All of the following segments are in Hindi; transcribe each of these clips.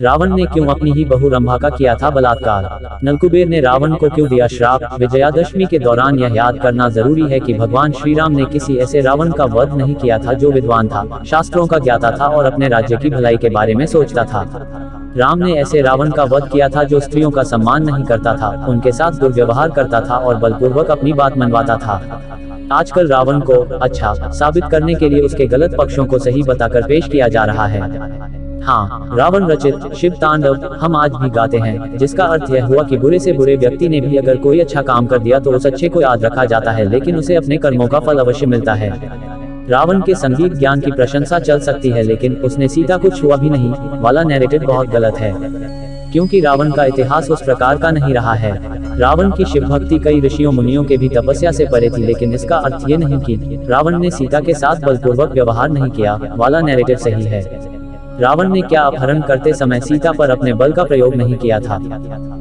रावण ने क्यों अपनी ही बहू रंभा का किया था बलात्कार? नलकुबेर ने रावण को क्यों दिया श्राप? विजयादशमी के दौरान यह याद करना जरूरी है कि भगवान श्री राम ने किसी ऐसे रावण का वध नहीं किया था जो विद्वान था, शास्त्रों का ज्ञाता था और अपने राज्य की भलाई के बारे में सोचता था। राम ने ऐसे रावण का वध किया था जो स्त्रियों का सम्मान नहीं करता था, उनके साथ दुर्व्यवहार करता था और बलपूर्वक अपनी बात मनवाता था। आजकल रावण को अच्छा साबित करने के लिए उसके गलत पक्षों को सही बताकर पेश किया जा रहा है। हाँ, रावण रचित शिव तांडव हम आज भी गाते हैं, जिसका अर्थ यह हुआ कि बुरे से बुरे व्यक्ति ने भी अगर कोई अच्छा काम कर दिया तो उस अच्छे को याद रखा जाता है, लेकिन उसे अपने कर्मों का फल अवश्य मिलता है। रावण के संगीत ज्ञान की प्रशंसा चल सकती है, लेकिन उसने सीता को छुआ भी नहीं वाला नैरेटिव बहुत गलत है, क्योंकि रावण का इतिहास उस प्रकार का नहीं रहा है। रावण की शिव भक्ति कई ऋषियों मुनियों के भी तपस्या से परे थी, लेकिन इसका अर्थ ये नहीं कि रावण ने सीता के साथ बलपूर्वक व्यवहार नहीं किया वाला नैरेटिव सही है। रावण ने क्या अपहरण करते समय सीता पर अपने बल का प्रयोग नहीं किया था?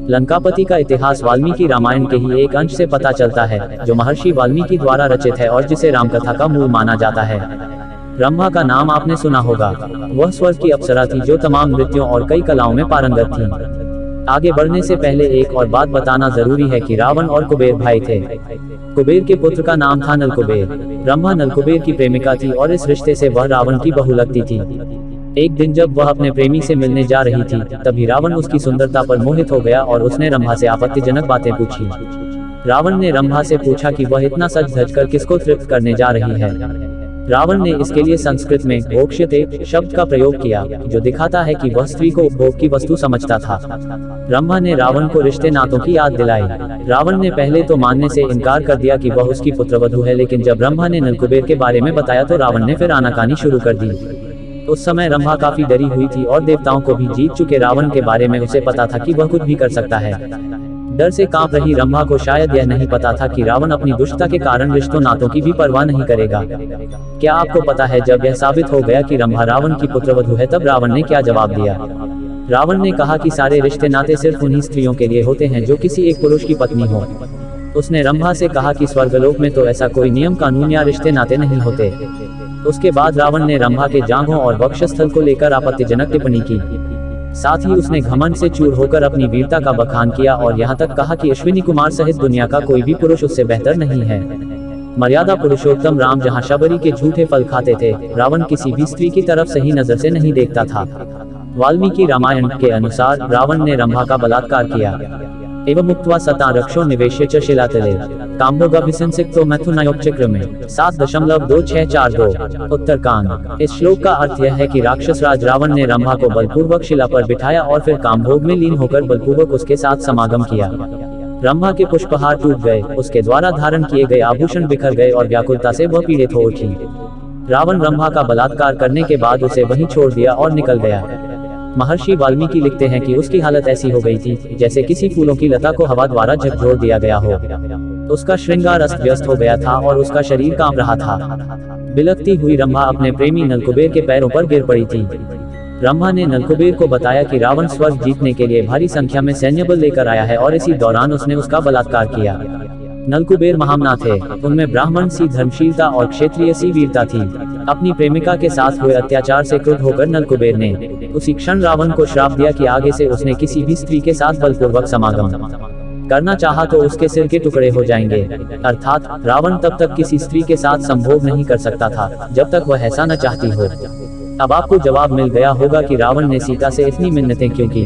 लंकापति का इतिहास वाल्मीकि रामायण के ही एक अंश से पता चलता है, जो महर्षि वाल्मीकि द्वारा रचित है और जिसे रामकथा का मूल माना जाता है। रंभा का नाम आपने सुना होगा। वह स्वर्ग की अप्सरा थी जो तमाम नृत्यों और कई कलाओं में पारंगत थी। आगे बढ़ने से पहले एक और बात बताना जरूरी है कि रावण और कुबेर भाई थे। कुबेर के पुत्र का नाम था नलकुबेर। रंभा नलकुबेर की प्रेमिका थी और इस रिश्ते से वह रावण की बहू लगती थी। एक दिन जब वह अपने प्रेमी से मिलने जा रही थी, तभी रावण उसकी सुंदरता पर मोहित हो गया और उसने रंभा से आपत्तिजनक बातें पूछी। रावण ने रंभा से पूछा कि वह इतना सज धज कर किसको तृप्त करने जा रही है। रावण ने इसके लिए संस्कृत में भोक्ष्यते शब्द का प्रयोग किया, जो दिखाता है कि वह स्त्री को उपभोग की वस्तु समझता था। रंभा ने रावण को रिश्ते नातों की याद दिलाई। रावण ने पहले तो मानने से इनकार कर दिया कि वह उसकी पुत्रवधू है, लेकिन जब रंभा ने नलकुबेर के बारे में बताया तो रावण ने फिर आनाकानी शुरू कर दी। उस समय रंभा काफी डरी हुई थी और देवताओं को भी जीत चुके रावण के बारे में उसे पता था कि वह कुछ भी कर सकता है। डर से कांप रही रंभा को शायद यह नहीं पता था कि रावण अपनी दुष्टता के कारण रिश्तों नातों की भी परवाह नहीं करेगा। क्या आपको पता है, जब यह साबित हो गया कि रंभा रावण की पुत्रवधू है, तब रावण ने क्या जवाब दिया? रावण ने कहा कि सारे रिश्ते नाते सिर्फ उन्हीं स्त्रियों के लिए होते हैं जो किसी एक पुरुष की पत्नी हो। उसने रंभा से कहा कि स्वर्गलोक में तो ऐसा कोई नियम कानून या रिश्ते नाते नहीं होते। उसके बाद रावण ने रंभा के जांघों और वक्षस्थल को लेकर आपत्तिजनक टिप्पणी की। साथ ही उसने घमंड से चूर होकर अपनी वीरता का बखान किया और यहाँ तक कहा कि अश्विनी कुमार सहित दुनिया का कोई भी पुरुष उससे बेहतर नहीं है। मर्यादा पुरुषोत्तम राम जहाँ शबरी के झूठे फल खाते थे, रावण किसी भी स्त्री की तरफ सही नजर से नहीं देखता था। वाल्मीकि रामायण के अनुसार रावण ने रंभा का बलात्कार किया। एवं उक्त्वा सता रक्षो निवेश्य च शिलातले काम्भोगाभिसंसिक्तो मैथुनायोपचक्र में 7.2642 उत्तरकांड। इस श्लोक का अर्थ यह है कि राक्षस राज रावण ने रंभा को बलपूर्वक शिला पर बिठाया और फिर कामभोग में लीन होकर बलपूर्वक उसके साथ समागम किया। रंभा के पुष्पहार टूट गए, उसके द्वारा धारण किए गए आभूषण बिखर गए और व्याकुलता से वह पीड़ित हो उठी। रावण रंभा का बलात्कार करने के बाद उसे वहीं छोड़ दिया और निकल गया। महर्षि वाल्मीकि लिखते हैं कि उसकी हालत ऐसी हो गई थी जैसे किसी फूलों की लता को हवा द्वारा झकझोर दिया गया हो। उसका श्रृंगार अस्त व्यस्त हो गया था और उसका शरीर कांप रहा था। बिलखती हुई रंभा अपने प्रेमी नलकुबेर के पैरों पर गिर पड़ी थी। रंभा ने नलकुबेर को बताया कि रावण स्वर्ग जीतने के लिए भारी संख्या में सैन्य बल लेकर आया है और इसी दौरान उसने उसका बलात्कार किया। नलकुबेर महामना थे, उनमें ब्राह्मण सी धर्मशीलता और क्षत्रिय सी वीरता थी। अपनी प्रेमिका के साथ हुए अत्याचार से क्रुद्ध होकर नलकुबेर ने उसी क्षण रावण को श्राप दिया कि आगे से उसने किसी भी स्त्री के साथ बलपूर्वक समागम करना चाहा तो उसके सिर के टुकड़े हो जाएंगे। अर्थात रावण तब तक किसी स्त्री के साथ संभोग नहीं कर सकता था जब तक वह ऐसा न चाहती हो। अब आपको जवाब मिल गया होगा कि रावण ने सीता से इतनी मिन्नतें क्यों की।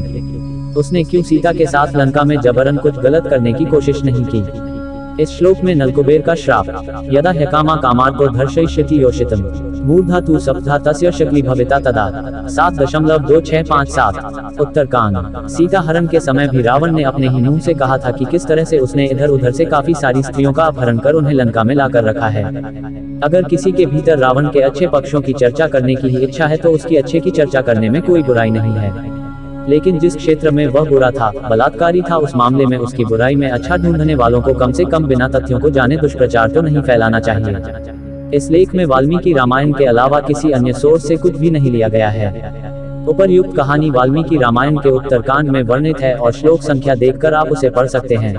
उसने क्यों सीता के साथ लंका में जबरन कुछ गलत करने की कोशिश नहीं की। इस श्लोक में नलकुबेर का श्राप, यदा ह्यकामा कामार्को धर्षयिष्यति योषितम् मूर्धा तु सप्तधा तस्य शक्ली भविता तदा 7.2657 उत्तरकांड। सीता हरण के समय भी रावण ने अपने ही मुंह से कहा था कि किस तरह से उसने इधर उधर से काफी सारी स्त्रियों का अपहरण कर उन्हें लंका में लाकर रखा है। अगर किसी के भीतर रावण के अच्छे पक्षों की चर्चा करने की ही इच्छा है तो उसकी अच्छे की चर्चा करने में कोई बुराई नहीं है। लेकिन जिस क्षेत्र में वह बुरा था, बलात्कारी था, उस मामले में उसकी बुराई में अच्छा ढूंढने वालों को कम से कम बिना तथ्यों को जाने दुष्प्रचार तो नहीं फैलाना चाहिए। इस लेख में वाल्मीकि रामायण के अलावा किसी अन्य सोर्स से कुछ भी नहीं लिया गया है। उपर्युक्त कहानी वाल्मीकि रामायण के उत्तरकांड में वर्णित है और श्लोक संख्या देखकर आप उसे पढ़ सकते हैं।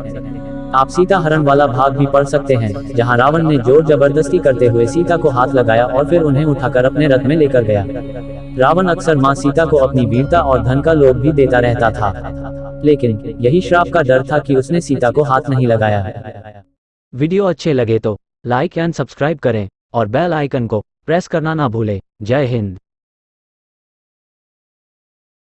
आप सीता हरण वाला भाग भी पढ़ सकते हैं, जहां रावण ने जोर जबरदस्ती करते हुए सीता को हाथ लगाया और फिर उन्हें उठाकर अपने रथ में लेकर गया। रावण अक्सर मां सीता को अपनी वीरता और धन का लोभ भी देता रहता था, लेकिन यही श्राप का डर था कि उसने सीता को हाथ नहीं लगाया। वीडियो अच्छे लगे तो लाइक एंड सब्सक्राइब करें और बेल आइकन को प्रेस करना ना भूलें। जय हिंद।